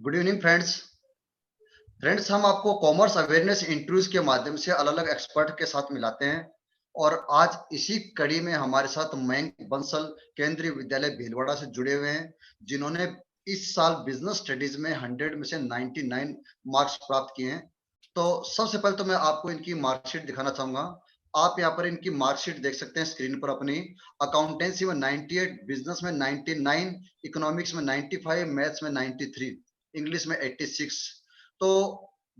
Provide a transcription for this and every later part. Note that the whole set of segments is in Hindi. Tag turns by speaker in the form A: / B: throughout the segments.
A: गुड इवनिंग फ्रेंड्स हम आपको कॉमर्स अवेयरनेस इंटरव्यूज के माध्यम से अलग अलग एक्सपर्ट के साथ मिलाते हैं। और आज इसी कड़ी में हमारे साथ मयंक बंसल केंद्रीय विद्यालय भीलवाड़ा से जुड़े हुए हैं, जिन्होंने इस साल बिजनेस स्टडीज में 100 में से 99 मार्क्स प्राप्त किए हैं। तो सबसे पहले तो मैं आपको इनकी मार्कशीट दिखाना चाहूंगा। आप यहाँ पर इनकी मार्कशीट देख सकते हैं स्क्रीन पर अपनी। अकाउंटेंसी में 98, बिजनेस में 99, इकोनॉमिक्स में 95, मैथ्स में 93, इंग्लिश में 86। तो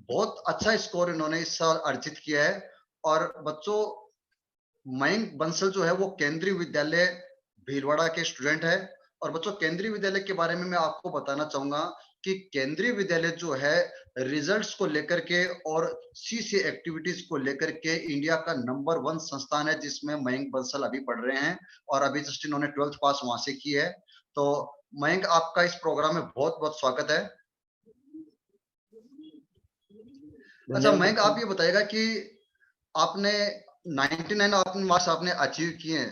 A: बहुत अच्छा स्कोर इन्होंने इस साल अर्जित किया है। और बच्चों, मयंक बंसल जो है वो केंद्रीय विद्यालय भीलवाड़ा के स्टूडेंट है। और बच्चों, केंद्रीय विद्यालय के बारे में मैं आपको बताना चाहूंगा कि केंद्रीय विद्यालय जो है रिजल्ट्स को लेकर के और सीसी एक्टिविटीज को लेकर के इंडिया का नंबर 1 संस्थान है, जिसमें मयंक बंसल अभी पढ़ रहे हैं। और अभी जस्ट इन्होंने 12th पास वहां से की है। तो मयंक, आपका इस प्रोग्राम में बहुत बहुत स्वागत है। अच्छा
B: धन्यवाद
A: मयंक, आप
B: सर।
A: ये बताइएगा कि आपने 99 आपने मार्क्स आपने अचीव किए हैं,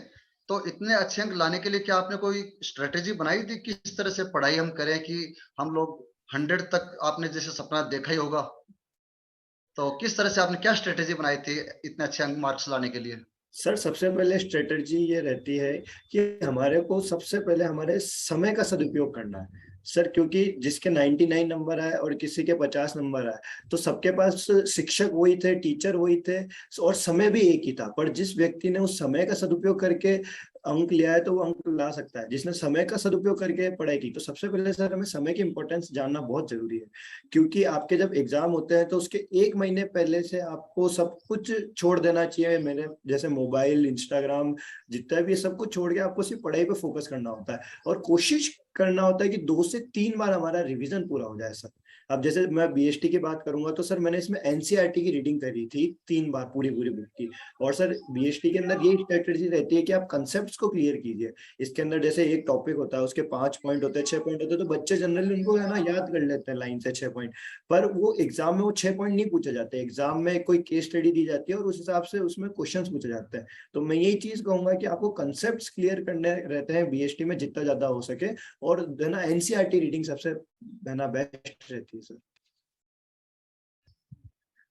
A: तो इतने अच्छे अंक लाने के लिए क्या आपने कोई स्ट्रेटेजी बनाई थी, किस तरह से पढ़ाई हम करें कि हम लोग 100 तक, आपने जैसे सपना देखा ही होगा, तो किस तरह से आपने क्या स्ट्रेटेजी बनाई थी इतने अच्छे अंक मार्क्स लाने के लिए?
B: सर सबसे पहले स्ट्रेटजी ये रहती है कि हमारे को सबसे पहले हमारे समय का सदुपयोग करना है सर, क्योंकि जिसके 99 नंबर आए और किसी के 50 नंबर आए तो सबके पास शिक्षक वही थे, टीचर वही थे और समय भी एक ही था। पर जिस व्यक्ति ने उस समय का सदुपयोग करके अंक लिया है तो वो अंक ला सकता है, जिसने समय का सदुपयोग करके पढ़ाई की। तो सबसे पहले सर हमें समय की इंपॉर्टेंस जानना बहुत जरूरी है, क्योंकि आपके जब एग्जाम होते हैं तो उसके 1 महीने पहले से आपको सब कुछ छोड़ देना चाहिए। मेरे जैसे मोबाइल, इंस्टाग्राम, जितना भी सब कुछ छोड़ के आपको सिर्फ पढ़ाई पे फोकस करना होता है और कोशिश करना होता है कि 2 से 3 बार हमारा रिवीजन पूरा हो जाए सर। अब जैसे मैं बीएसटी की बात करूंगा तो सर मैंने इसमें एनसीईआरटी की रीडिंग करी थी 3 बार पूरी पूरी बुक की। और सर बीएसटी के अंदर ये स्ट्रेटेजी रहती है कि आप कंसेप्ट को क्लियर कीजिए। इसके अंदर जैसे एक टॉपिक होता है, उसके 5 पॉइंट होते हैं, 6 पॉइंट होते हैं, तो बच्चे जनरली उनको है ना याद कर लेते हैं लाइन से 6 पॉइंट। पर वो एग्जाम में वो 6 पॉइंट नहीं पूछे जाते। एग्जाम में कोई केस स्टडी दी जाती है और उस हिसाब से उसमें क्वेश्चंस पूछे जाते हैं। तो मैं यही चीज कहूंगा कि आपको कंसेप्ट क्लियर करने रहते हैं बीएसटी में जितना ज्यादा हो सके, और है ना एनसीईआरटी रीडिंग सबसे है ना बेस्ट रहती है सर।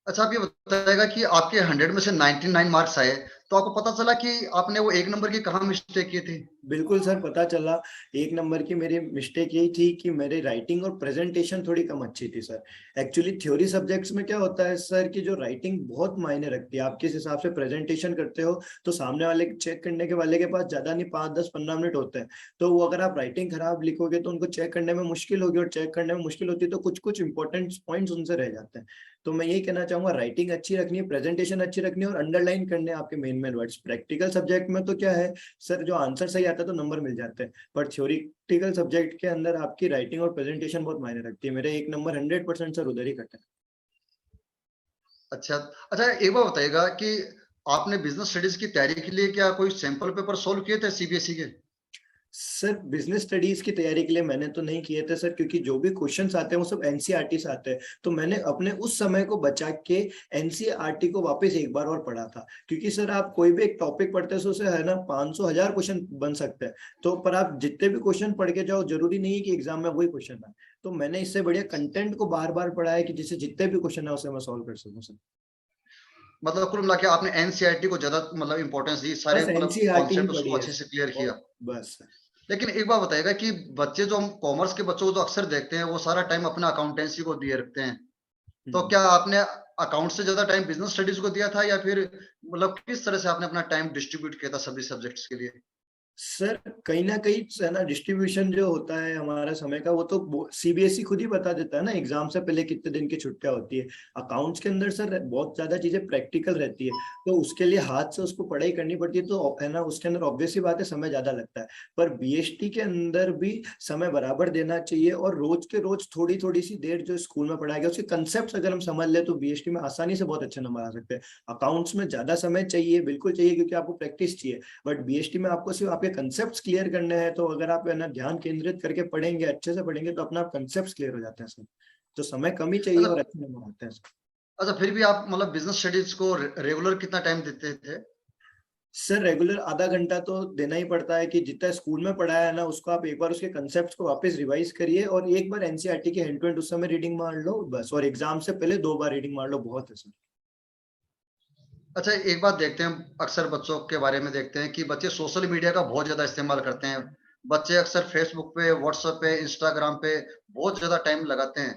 A: अच्छा, आप ये बताइएगा कि आपके 100 में से 99 मार्क्स आए, तो आपको पता चला कि आपने वो 1 नंबर की कहाँ मिस्टेक की थी?
B: बिल्कुल सर, पता चला। 1 नंबर की मेरी मिस्टेक यही थी कि मेरी राइटिंग और प्रेजेंटेशन थोड़ी कम अच्छी थी सर। एक्चुअली थ्योरी सब्जेक्ट्स में क्या होता है सर कि जो राइटिंग बहुत मायने रखती है। आप किस हिसाब से प्रेजेंटेशन करते हो तो सामने वाले चेक करने के वाले के पास ज्यादा नहीं 5, 10, 15 मिनट होते हैं। तो वो अगर आप राइटिंग खराब लिखोगे तो उनको चेक करने में मुश्किल होगी, और चेक करने में मुश्किल होती है तो कुछ कुछ इंपॉर्टेंट पॉइंट्स उनसे रह जाते हैं। तो मैं यही कहना चाहूंगा, राइटिंग अच्छी रखनी है, प्रेजेंटेशन अच्छी रखनी है और अंडरलाइन करने हैं आपके main main words. Practical subject में तो क्या है सर, जो आंसर सही आता है तो नंबर मिल जाते हैं, पर थ्योरिटिकल सब्जेक्ट के अंदर आपकी राइटिंग और प्रेजेंटेशन बहुत मायने रखती है। मेरे 1 नंबर 100% सर उधर ही कटे।
A: अच्छा अच्छा, एक बार बताइएगा कि आपने बिजनेस स्टडीज की तैयारी के लिए क्या कोई सैंपल पेपर सोल्व किए थे सीबीएसई के?
B: सर बिजनेस स्टडीज की तैयारी के लिए मैंने तो नहीं किए थे सर, क्योंकि जो भी क्वेश्चंस आते हैं वो सब एनसीईआरटी से आते हैं। तो मैंने अपने उस समय को बचा के एनसीईआरटी को वापस एक बार और पढ़ा था, क्योंकि सर आप कोई भी एक टॉपिक पढ़ते हैं तो उसे है ना 500 1000 क्वेश्चन बन सकते हैं। तो पर आप जितने भी क्वेश्चन पढ़ के जाओ, जरूरी नहीं है कि एग्जाम में वही क्वेश्चन आए। तो मैंने इससे बढ़िया कंटेंट को बार बार पढ़ा है कि जिससे जितने भी क्वेश्चन है उसे मैं सॉल्व कर सकूं सर।
A: मतलब कुल मिला के आपने एनसीईआरटी को ज्यादा मतलब इंपॉर्टेंस दी, सारे
B: बस
A: मतलब
B: एनसीईआरटी ही
A: कॉन्सेप्ट
B: पढ़ी
A: उसको
B: है
A: अच्छे से क्लियर
B: सर।
A: किया।
B: और बस सर।
A: लेकिन एक बात बताइएगा कि बच्चे जो हम कॉमर्स के बच्चों को जो अक्सर देखते हैं वो सारा टाइम अपना अकाउंटेंसी को दिए रखते हैं, तो क्या आपने अकाउंट से ज्यादा टाइम बिजनेस स्टडीज को दिया था, या फिर मतलब किस तरह से आपने अपना टाइम डिस्ट्रीब्यूट किया था सभी सब्जेक्ट्स के लिए?
B: सर कहीं ना कहीं है ना डिस्ट्रीब्यूशन जो होता है हमारा समय का, वो तो सीबीएसई खुद ही बता देता है ना एग्जाम से पहले कितने दिन की छुट्टियां होती है। अकाउंट्स के अंदर सर बहुत ज्यादा चीजें प्रैक्टिकल रहती है, तो उसके लिए हाथ से उसको पढ़ाई करनी पड़ती है। तो है ना उसके अंदर ऑब्वियसली बात है समय ज्यादा लगता है। पर बीएसटी के अंदर भी समय बराबर देना चाहिए, और रोज के रोज थोड़ी थोड़ी सी देर जो स्कूल में पढ़ाया गया उसके कंसेप्ट अगर हम समझ ले तो बीएसटी में आसानी से बहुत अच्छे नंबर आ सकते हैं। अकाउंट्स में ज्यादा समय चाहिए, बिल्कुल चाहिए, क्योंकि आपको प्रैक्टिस चाहिए। बट बीएसटी में आपको सिर्फ आपके कंसेप्ट क्लियर करने हैं, तो अगर आप है ना ध्यान केंद्रित करके पढ़ेंगे, अच्छे से पढ़ेंगे, तो अपना आप कंसेप्ट क्लियर हो जाते हैं सर। तो समय कम ही चाहिए
A: अच्छा
B: और अच्छे नंबर आते हैं सर।
A: अच्छा, फिर भी आप मतलब बिजनेस स्टडीज को रेगुलर कितना टाइम देते थे?
B: सर रेगुलर आधा घंटा तो देना ही पड़ता है, कि जितना स्कूल में पढ़ाया है ना उसको आप एक बार उसके कंसेप्ट को वापस रिवाइज करिए, और एक बार एनसीईआरटी के हैंड टू हैंड उस समय रीडिंग मार लो बस, और एग्जाम से पहले 2 बार रीडिंग मार लो, बहुत है सर।
A: अच्छा, एक बात देखते हैं, अक्सर बच्चों के बारे में देखते हैं कि बच्चे सोशल मीडिया का बहुत ज्यादा इस्तेमाल करते हैं। बच्चे अक्सर फेसबुक पे, व्हाट्सएप पे, इंस्टाग्राम पे बहुत ज्यादा टाइम लगाते हैं।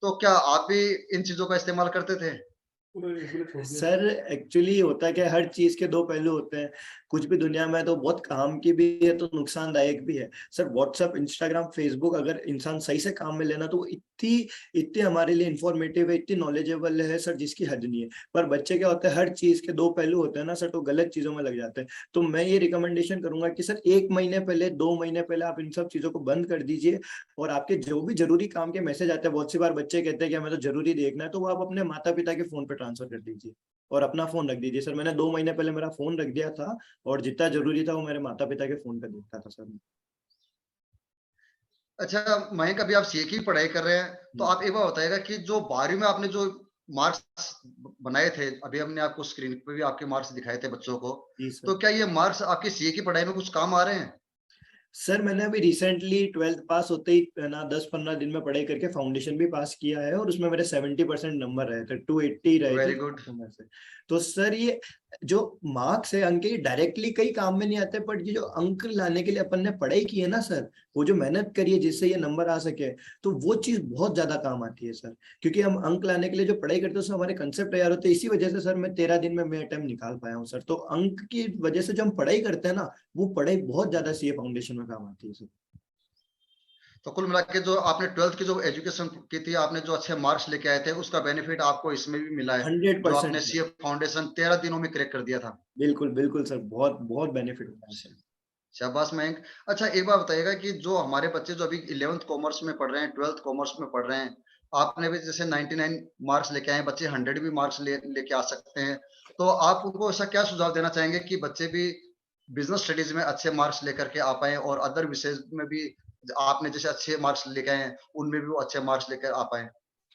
A: तो क्या आप भी इन चीजों का इस्तेमाल करते थे?
B: सर एक्चुअली होता है कि हर चीज के दो पहलू होते हैं, कुछ भी दुनिया में तो बहुत काम की भी है तो नुकसानदायक भी है। सर व्हाट्सएप, इंस्टाग्राम, फेसबुक अगर इंसान सही से काम में लेना तो वो इतनी इतनी हमारे लिए इंफॉर्मेटिव है, इतनी नॉलेजेबल है सर, जिसकी हद नहीं है। पर बच्चे क्या होता है, हर चीज के दो पहलू होते हैं ना सर, तो गलत चीजों में लग जाते हैं। तो मैं ये रिकमेंडेशन करूंगा कि सर 1 महीने पहले, 2 महीने पहले आप इन सब चीजों को बंद कर दीजिए, और आपके जो भी जरूरी काम के मैसेज आते हैं, बहुत सी बार बच्चे कहते हैं कि हमें तो जरूरी देखना है, तो वो आप अपने माता पिता के फोन पे ट्रांसफर कर दीजिए और अपना फोन रख दीजिए। सर मैंने 2 महीने पहले मेरा फोन रख दिया था, और जितना जरूरी था वो मेरे माता पिता के फोन पे देखता था सर।
A: अच्छा मयंक, अभी आप सीए की पढ़ाई कर रहे हैं, तो आप एक बार बताइएगा कि जो 12वीं में आपने जो मार्क्स बनाए थे, अभी हमने आपको स्क्रीन पे भी आपके मार्क्स दिखाए थे बच्चों को,
B: जी सर।
A: तो क्या ये मार्क्स आपकी सीए की पढ़ाई में कुछ काम आ रहे हैं?
B: सर मैंने अभी रिसेंटली 12th पास होते ही ना 10-15 दिन में पढ़ाई करके फाउंडेशन भी पास किया है, और उसमें मेरे 70% नंबर रहे थे, 280 रहे थे
A: वेरी गुड।
B: 500 में से। तो सर ये जो मार्क्स है अंक, ये डायरेक्टली कई काम में नहीं आते, बट ये जो अंक लाने के लिए अपन ने पढ़ाई की है ना सर, वो जो मेहनत करी है जिससे ये नंबर आ सके, तो वो चीज बहुत ज्यादा काम आती है सर। क्योंकि हम अंक लाने के लिए जो पढ़ाई करते हैं उसमें हमारे कंसेप्ट तैयार होते हैं, इसी वजह से सर मैं 13 दिन में मैं अटेम्प्ट निकाल पाया हूँ सर। तो अंक की वजह से जो हम पढ़ाई करते हैं ना, वो पढ़ाई बहुत ज्यादा सीए फाउंडेशन में काम आती है सर।
A: तो कुल मिला के जो आपने 12th की जो एजुकेशन की थी, आपने जो अच्छे मार्क्स लेके आए थे, उसका बेनिफिट आपको इसमें भी मिला है,
B: हंड्रेड
A: जो
B: परसेंट
A: आपने सीए फाउंडेशन 13 दिनों में क्रैक कर दिया था।
B: बिल्कुल बिल्कुल सर, बहुत बहुत बेनिफिट होता है सर।
A: शाबाश मयंक। अच्छा एक बार बताइएगा कि जो हमारे बच्चे जो अभी 11th कॉमर्स में पढ़ रहे हैं, 12th कॉमर्स में पढ़ रहे हैं, आपने भी जैसे 99 मार्क्स लेके आए, बच्चे 100 भी मार्क्स लेके आ सकते हैं, तो आप उनको ऐसा क्या सुझाव देना चाहेंगे कि बच्चे भी बिजनेस स्टडीज में अच्छे मार्क्स लेकर के आ पाए, और अदर विषय में भी आपने जैसे अच्छे मार्क्स लेके आए हैं उनमें भी वो अच्छे मार्क्स लेकर आ पाए?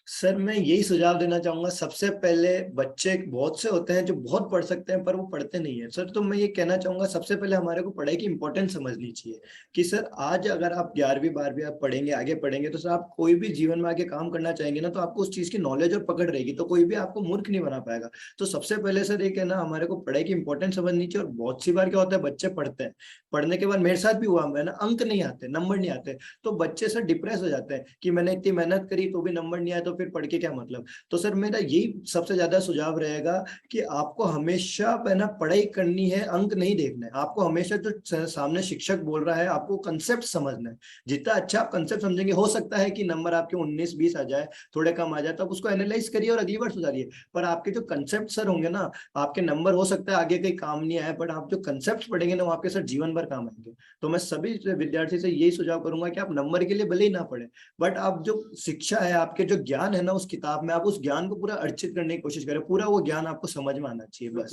B: सर मैं यही सुझाव देना चाहूंगा, सबसे पहले बच्चे बहुत से होते हैं जो बहुत पढ़ सकते हैं पर वो पढ़ते नहीं है सर। तो मैं ये कहना चाहूंगा सबसे पहले हमारे को पढ़ाई की इंपॉर्टेंस समझनी चाहिए, कि सर आज अगर आप 11वीं 12वीं आप पढ़ेंगे, आगे पढ़ेंगे, तो सर आप कोई भी जीवन में आगे काम करना चाहेंगे ना, तो आपको उस चीज की नॉलेज और पकड़ रहेगी, तो कोई भी आपको मूर्ख नहीं बना पाएगा। तो सबसे पहले सर ये कहना, हमारे को पढ़ाई की इंपॉर्टेंस समझनी चाहिए। और बहुत सी बार क्या होता है, बच्चे पढ़ते हैं, पढ़ने के बाद मेरे साथ भी हुआ है ना, अंक नहीं आते, नंबर नहीं आते, तो बच्चे सर डिप्रेस हो जाते हैं कि मैंने इतनी मेहनत करी तो भी नंबर नहीं आया, तो फिर पढ़ के क्या मतलब। तो सर मेरा यही सबसे ज्यादा सुझाव रहेगा कि आपको हमेशा पहना पढ़ाई करनी है, अंक नहीं देखना है। आपको हमेशा जो सामने शिक्षक बोल रहा है आपको कंसेप्ट समझना है। जितना अच्छा आप कंसेप्ट समझेंगे, हो सकता है कि नंबर आपके 19-20 आ जाए, थोड़े कम आ जाए, तो आप उसको एनालाइज करिए और अगली बार सुधारिए। पर आपके जो कंसेप्ट सर होंगे ना, आपके नंबर हो सकता है आगे कहीं काम नहीं आए, बट आप जो कंसेप्ट पढ़ेंगे ना वो आपके सर जीवन भर काम आएंगे। तो मैं सभी विद्यार्थी से यही सुझाव करूंगा कि आप नंबर के लिए भले ही ना पढ़े, बट आप जो शिक्षा है, आपके जो ज्ञान है ना उस किताब में, आप उस ज्ञान को पूरा अर्जित करने की कोशिश करें, पूरा वो ज्ञान आपको समझ में आना चाहिए बस।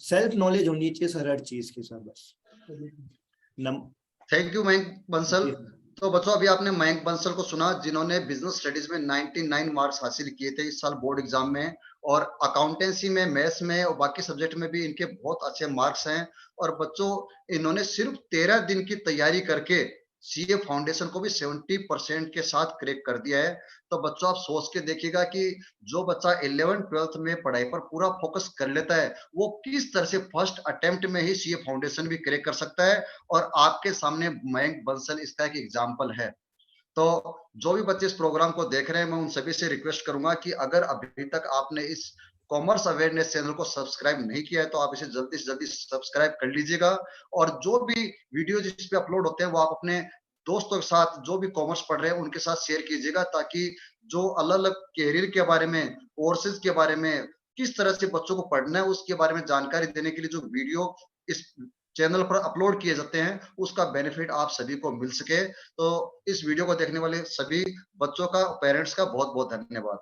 B: सेल्फ नॉलेज होनी चाहिए सर हर चीज की सर, बस। नम
A: थैंक यू मयंक बंसल।
B: जी
A: तो बच्चों अभी आपने मयंक बंसल को सुना, जिन्होंने बिजनेस स्टडीज में 99 मार्क्स हासिल किए थे इस साल बोर्ड एग्जाम में, और अकाउंटेंसी में, मैथ्स में और बाकी सब्जेक्ट में भी इनके बहुत अच्छे मार्क्स हैं। और बच्चों, इन्होंने सिर्फ 13 दिन की तैयारी करके सीए फाउंडेशन को भी 70% के साथ क्रैक कर दिया है। तो बच्चों आप सोच के देखिएगा कि जो बच्चा 11th 12th में पढ़ाई पर पूरा फोकस कर लेता है, वो किस तरह से फर्स्ट अटेम्प्ट में ही सीए फाउंडेशन भी क्रैक कर सकता है। और आपके सामने मयंक बंसल इसका एक एग्जाम्पल है। तो जो भी बच्चे इस प्रोग्राम को देख रहे हैं, मैं उन सभी से रिक्वेस्ट करूंगा कि अगर अभी तक आपने इस कॉमर्स अवेयरनेस चैनल को सब्सक्राइब नहीं किया है, तो आप इसे जल्दी से जल्दी सब्सक्राइब कर लीजिएगा। और जो भी वीडियो जिस पे अपलोड होते हैं, वो आप अपने दोस्तों के साथ, जो भी कॉमर्स पढ़ रहे हैं उनके साथ शेयर कीजिएगा, ताकि जो अलग अलग कैरियर के बारे में, कोर्सेज के बारे में, किस तरह से बच्चों को पढ़ना है, उसके बारे में जानकारी देने के लिए जो वीडियो इस चैनल पर अपलोड किए जाते हैं, उसका बेनिफिट आप सभी को मिल सके। तो इस वीडियो को देखने वाले सभी बच्चों का, पेरेंट्स का बहुत बहुत धन्यवाद।